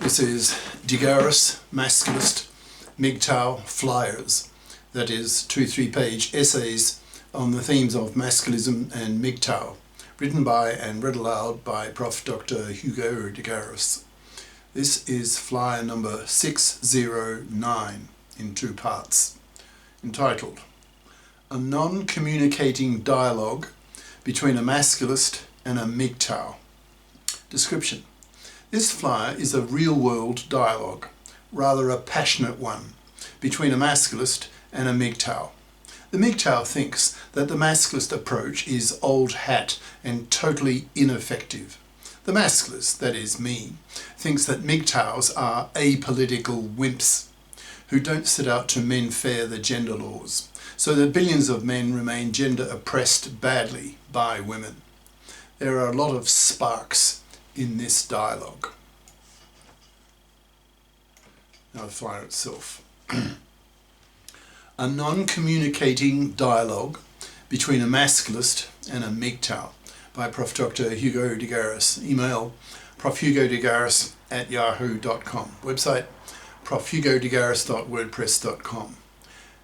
This is Garis, Masculist, MGTOW flyers. That is 2-3 page essays on the themes of masculism and MGTOW, written by and read aloud by Prof. Dr. Hugo de Garis. This is flyer number 609 in 2 parts, entitled A Non-Communicating Dialog Between a Masculist and a MGTOW. Description. This flyer is a real-world dialogue, rather a passionate one, between a Masculist and a MGTOW. The MGTOW thinks that the Masculist approach is old hat and totally ineffective. The Masculist, that is me, thinks that MGTOWs are apolitical wimps who don't set out to menfair the gender laws, so that billions of men remain gender oppressed badly by women. There are a lot of sparks in this dialogue. Now the flyer itself. A non-communicating dialogue between a Masculist and a MGTOW by Prof. Dr. Hugo de Garis. Email profhugodegaris@yahoo.com. Website profhugodegaris.wordpress.com.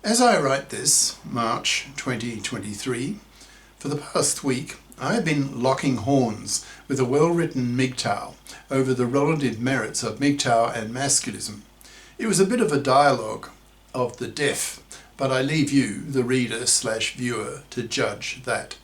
As I write this, March 2023, for the past week I have been locking horns with a well-written MGTOW over the relative merits of MGTOW and masculism. It was a bit of a dialogue of the deaf, but I leave you, the reader/viewer, to judge that.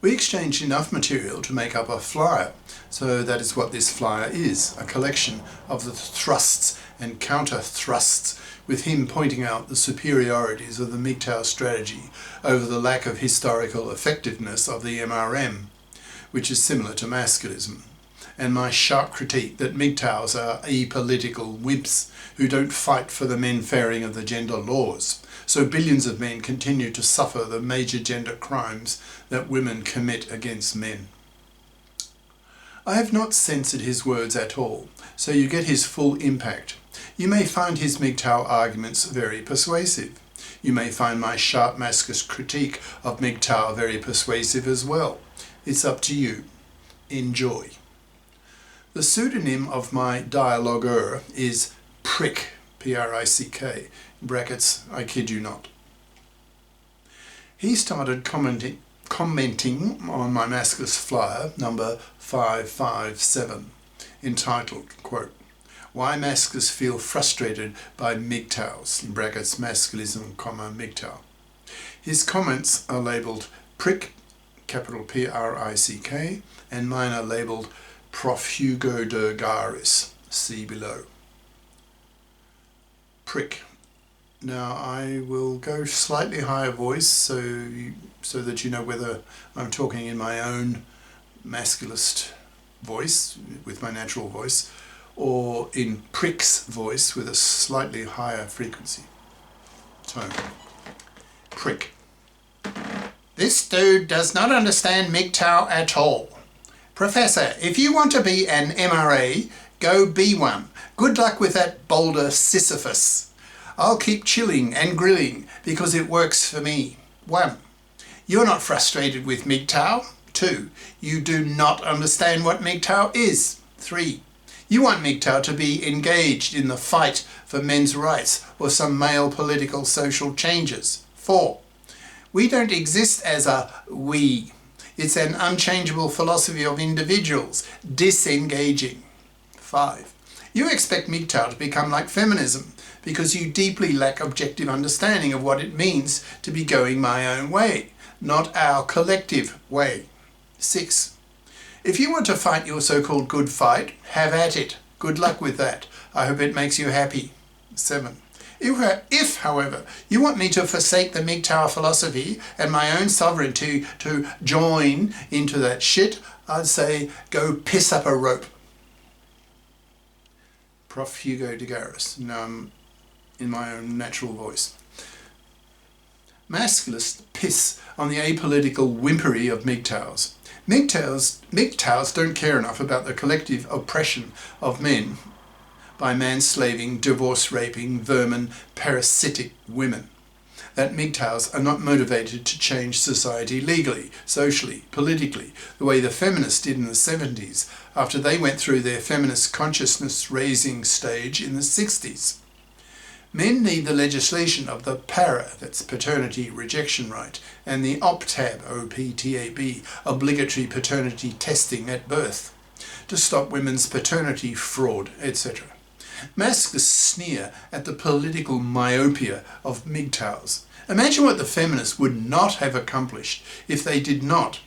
We exchanged enough material to make up a flyer, so that is what this flyer is, a collection of the thrusts and counter-thrusts, with him pointing out the superiorities of the MGTOW strategy over the lack of historical effectiveness of the MRM, which is similar to masculism, and my sharp critique that MGTOWs are apolitical wimps who don't fight for the menfairing of the gender laws, so billions of men continue to suffer the major gender crimes that women commit against men. I have not censored his words at all, so you get his full impact. You may find his MGTOW arguments very persuasive. You may find my sharp masculinist critique of MGTOW very persuasive as well. It's up to you. Enjoy. The pseudonym of my dialoguer is Prick, P-R-I-C-K, in brackets, I kid you not. He started commenting on my Masculist flyer, number 557, entitled, quote, Why Masculists Feel Frustrated by MGTOWs, in brackets, Masculism, MGTOW. His comments are labelled Prick, capital P-R-I-C-K, and mine are labelled Prof. Hugo de Garis, see below. Prick. Now I will go slightly higher voice so that you know whether I'm talking in my own masculist voice, with my natural voice, or in Prick's voice with a slightly higher frequency tone. Prick. This dude does not understand MGTOW at all. Professor, if you want to be an MRA, go be one. Good luck with that boulder Sisyphus. I'll keep chilling and grilling because it works for me. 1. You're not frustrated with MGTOW. 2. You do not understand what MGTOW is. 3. You want MGTOW to be engaged in the fight for men's rights or some male political social changes. 4. We don't exist as a we. It's an unchangeable philosophy of individuals, disengaging. 5. You expect MGTOW to become like feminism because you deeply lack objective understanding of what it means to be going my own way, not our collective way. 6. If you want to fight your so-called good fight, have at it. Good luck with that. I hope it makes you happy. 7. If, however, you want me to forsake the MGTOW philosophy and my own sovereignty to join into that shit, I'd say go piss up a rope. Prof. Hugo de Garis. Now I'm in my own natural voice. Masculists piss on the apolitical whimpery of MGTOWs. MGTOWs don't care enough about the collective oppression of men by manslaving, divorce-raping, vermin, parasitic women. that MGTOWs are not motivated to change society legally, socially, politically, the way the feminists did in the 70s after they went through their feminist consciousness raising stage in the 60s. Men need the legislation of the PARA, that's paternity rejection right, and the OPTAB, OPTAB, obligatory paternity testing at birth, to stop women's paternity fraud, etc. Masculists sneer at the political myopia of MGTOWs. Imagine what the feminists would not have accomplished if they did not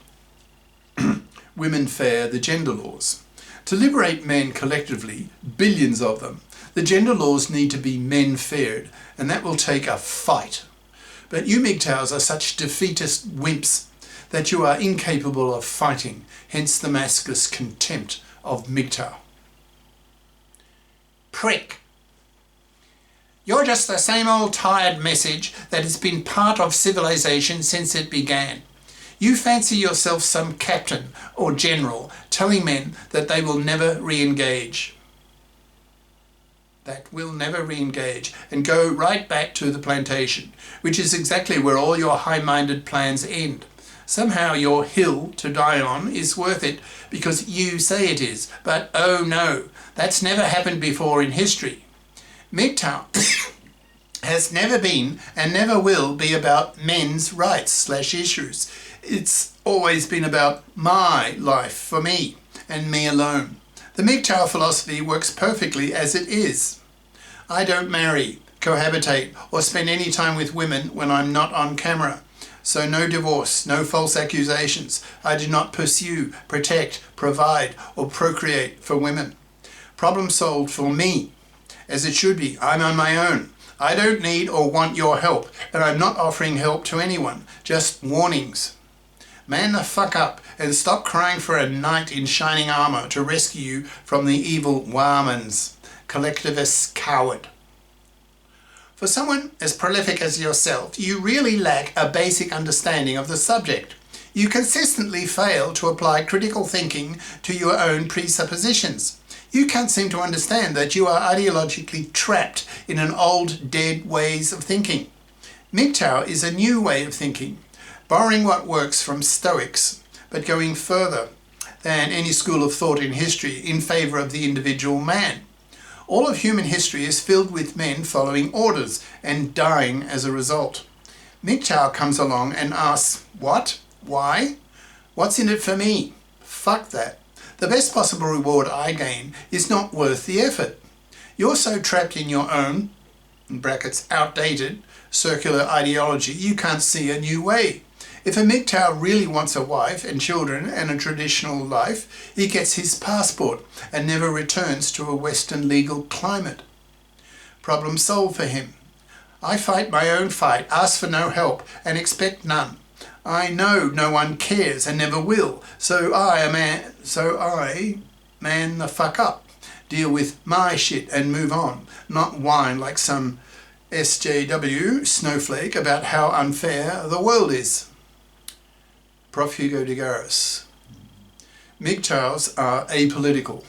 menfair the gender laws. To liberate men collectively, billions of them, the gender laws need to be men-faired, and that will take a fight. But you MGTOWs are such defeatist wimps that you are incapable of fighting, hence the masculist contempt of MGTOW. Prick. You're just the same old tired message that has been part of civilization since it began. You fancy yourself some captain or general telling men that they will never re-engage. And go right back to the plantation, which is exactly where all your high-minded plans end. Somehow your hill to die on is worth it because you say it is, but oh no, that's never happened before in history. MGTOW has never been and never will be about men's rights/issues. It's always been about my life for me and me alone. The MGTOW philosophy works perfectly as it is. I don't marry, cohabitate, or spend any time with women when I'm not on camera. So no divorce, no false accusations. I do not pursue, protect, provide, or procreate for women. Problem solved for me, as it should be. I'm on my own. I don't need or want your help, and I'm not offering help to anyone, just warnings. Man the fuck up and stop crying for a knight in shining armour to rescue you from the evil Wahmans. Collectivist coward. For someone as prolific as yourself, you really lack a basic understanding of the subject. You consistently fail to apply critical thinking to your own presuppositions. You can't seem to understand that you are ideologically trapped in an old, dead ways of thinking. MGTOW is a new way of thinking, borrowing what works from Stoics, but going further than any school of thought in history in favour of the individual man. All of human history is filled with men following orders and dying as a result. MGTOW comes along and asks, what? Why? What's in it for me? Fuck that. The best possible reward I gain is not worth the effort. You're so trapped in your own, in brackets, outdated, circular ideology, you can't see a new way. If a MGTOW really wants a wife and children and a traditional life, he gets his passport and never returns to a Western legal climate. Problem solved for him. I fight my own fight, ask for no help, and expect none. I know no one cares and never will, so I man the fuck up, deal with my shit and move on, not whine like some SJW snowflake about how unfair the world is. Prof. Hugo de Garis. MGTOWs are apolitical.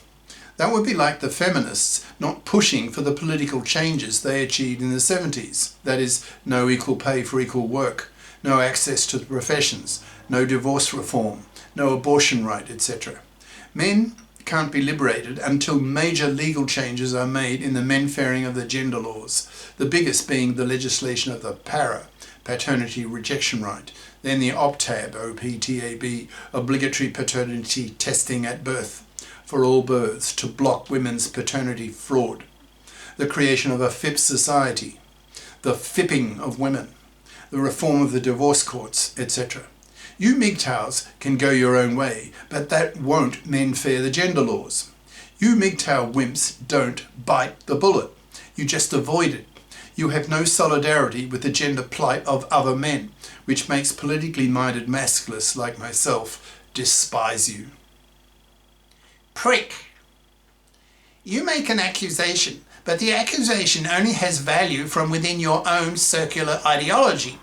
That would be like the feminists not pushing for the political changes they achieved in the 70s. That is, no equal pay for equal work, no access to the professions, no divorce reform, no abortion right, etc. Men can't be liberated until major legal changes are made in the menfairing of the gender laws, the biggest being the legislation of the PARA, paternity rejection right, then the OPTAB, OPTAB, obligatory paternity testing at birth for all births to block women's paternity fraud, the creation of a FIP society, the fipping of women, the reform of the divorce courts, etc. You MGTOWs can go your own way, but that won't menfair the gender laws. You MGTOW wimps don't bite the bullet. You just avoid it. You have no solidarity with the gender plight of other men, which makes politically minded masculists like myself despise you. Prick. You make an accusation, but the accusation only has value from within your own circular ideology,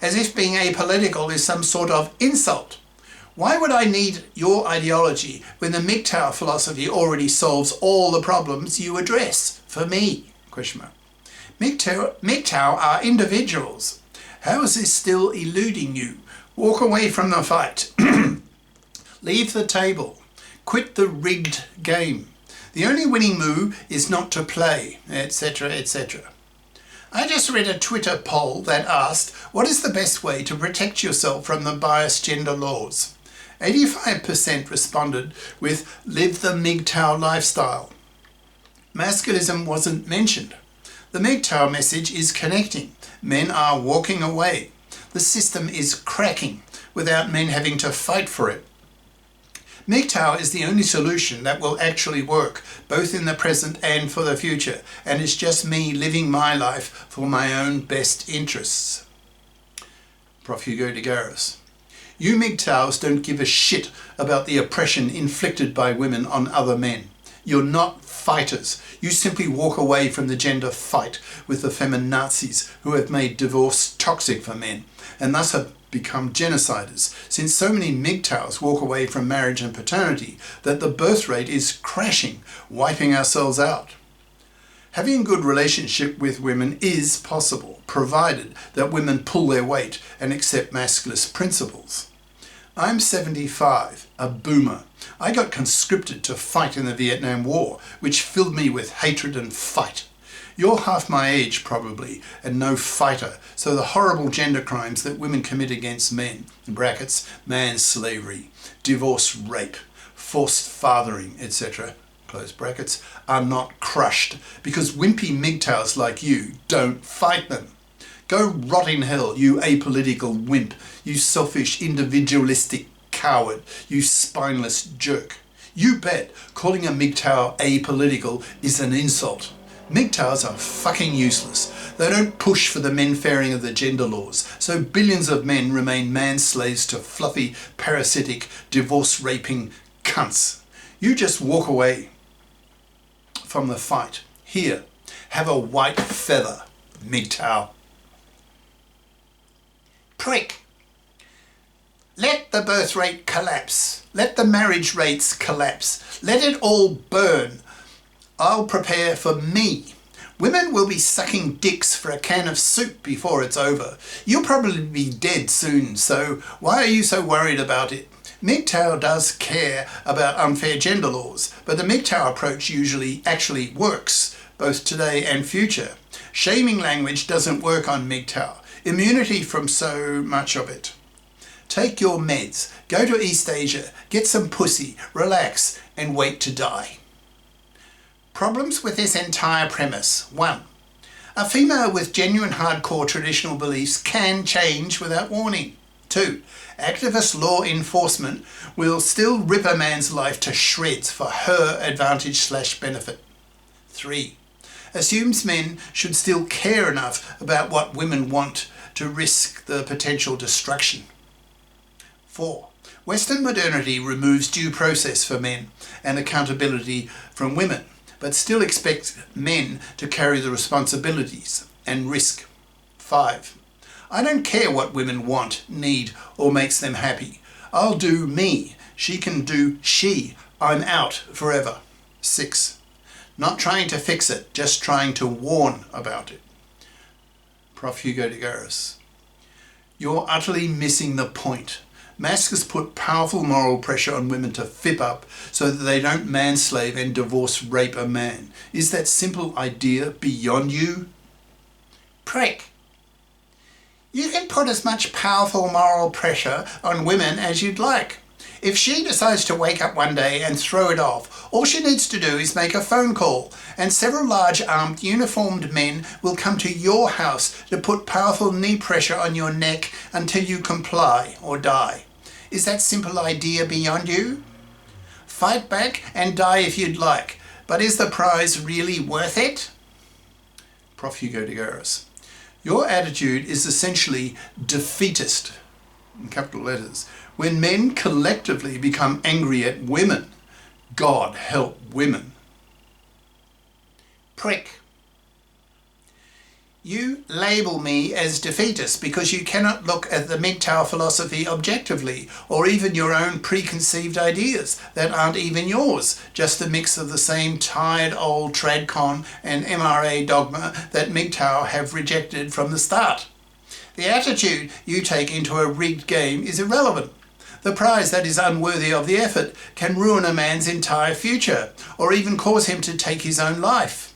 as if being apolitical is some sort of insult. Why would I need your ideology when the MGTOW philosophy already solves all the problems you address for me? MGTOW are individuals. How is this still eluding you? Walk away from the fight. Leave the table. Quit the rigged game. The only winning move is not to play, etc., etc. I just read a Twitter poll that asked, what is the best way to protect yourself from the biased gender laws? 85% responded with live the MGTOW lifestyle. Masculism wasn't mentioned. The MGTOW message is connecting. Men are walking away. The system is cracking without men having to fight for it. MGTOW is the only solution that will actually work, both in the present and for the future, and it's just me living my life for my own best interests. Prof. Hugo de Garis. You MGTOWs don't give a shit about the oppression inflicted by women on other men. You're not fighters. You simply walk away from the gender fight with the feminazis who have made divorce toxic for men, and thus have become genociders, since so many MGTOWs walk away from marriage and paternity that the birth rate is crashing, wiping ourselves out. Having a good relationship with women is possible, provided that women pull their weight and accept masculist principles. I'm 75, a boomer. I got conscripted to fight in the Vietnam War, which filled me with hatred and fight. You're half my age probably, and no fighter, so the horrible gender crimes that women commit against men, in brackets, manslavery, divorce, rape, forced fathering, etc., close brackets, are not crushed, because wimpy MGTOWs like you don't fight them. Go rot in hell, you apolitical wimp, you selfish individualistic coward, you spineless jerk. You bet calling a MGTOW apolitical is an insult. MGTOWs are fucking useless. They don't push for the menfairing of the gender laws, so billions of men remain man-slaves to fluffy, parasitic, divorce-raping cunts. You just walk away from the fight. Here, have a white feather, MGTOW. Prick. Let the birth rate collapse. Let the marriage rates collapse. Let it all burn. I'll prepare for me. Women will be sucking dicks for a can of soup before it's over. You'll probably be dead soon, so why are you so worried about it? MGTOW does care about unfair gender laws, but the MGTOW approach usually actually works, both today and future. Shaming language doesn't work on MGTOW. Immunity from so much of it. Take your meds, go to East Asia, get some pussy, relax, and wait to die. Problems with this entire premise. 1. A female with genuine hardcore traditional beliefs can change without warning. 2. Activist law enforcement will still rip a man's life to shreds for her advantage/benefit. 3. Assumes men should still care enough about what women want to risk the potential destruction. 4. Western modernity removes due process for men and accountability from women, but still expects men to carry the responsibilities and risk. 5. I don't care what women want, need, or makes them happy. I'll do me. She can do she. I'm out forever. 6. Not trying to fix it, just trying to warn about it. Prof. Hugo de Garis. You're utterly missing the point. Masculist put powerful moral pressure on women to fip up so that they don't manslave and divorce rape a man. Is that simple idea beyond you? Prick. You can put as much powerful moral pressure on women as you'd like. If she decides to wake up one day and throw it off, all she needs to do is make a phone call, and several large armed uniformed men will come to your house to put powerful knee pressure on your neck until you comply or die. Is that simple idea beyond you? Fight back and die if you'd like, but is the prize really worth it? Prof. Hugo de Garis. Your attitude is essentially defeatist, in capital letters, when men collectively become angry at women. God help women. Prick. You label me as defeatist because you cannot look at the MGTOW philosophy objectively, or even your own preconceived ideas that aren't even yours, just a mix of the same tired old tradcon and MRA dogma that MGTOW have rejected from the start. The attitude you take into a rigged game is irrelevant. The prize that is unworthy of the effort can ruin a man's entire future, or even cause him to take his own life.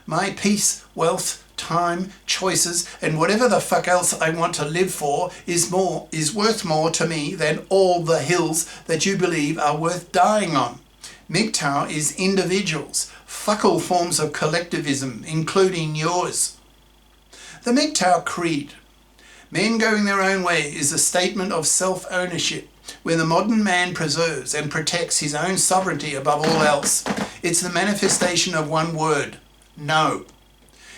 My peace, wealth, time, choices, and whatever the fuck else I want to live for is worth more to me than all the hills that you believe are worth dying on. MGTOW is individuals. Fuck all forms of collectivism, including yours. The MGTOW creed. Men going their own way is a statement of self-ownership, where the modern man preserves and protects his own sovereignty above all else. It's the manifestation of one word: no.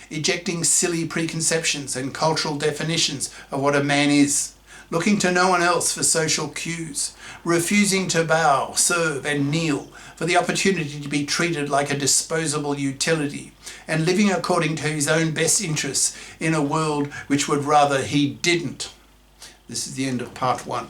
Ejecting silly preconceptions and cultural definitions of what a man is, looking to no one else for social cues, refusing to bow, serve and kneel for the opportunity to be treated like a disposable utility, and living according to his own best interests in a world which would rather he didn't. This is the end of part 1.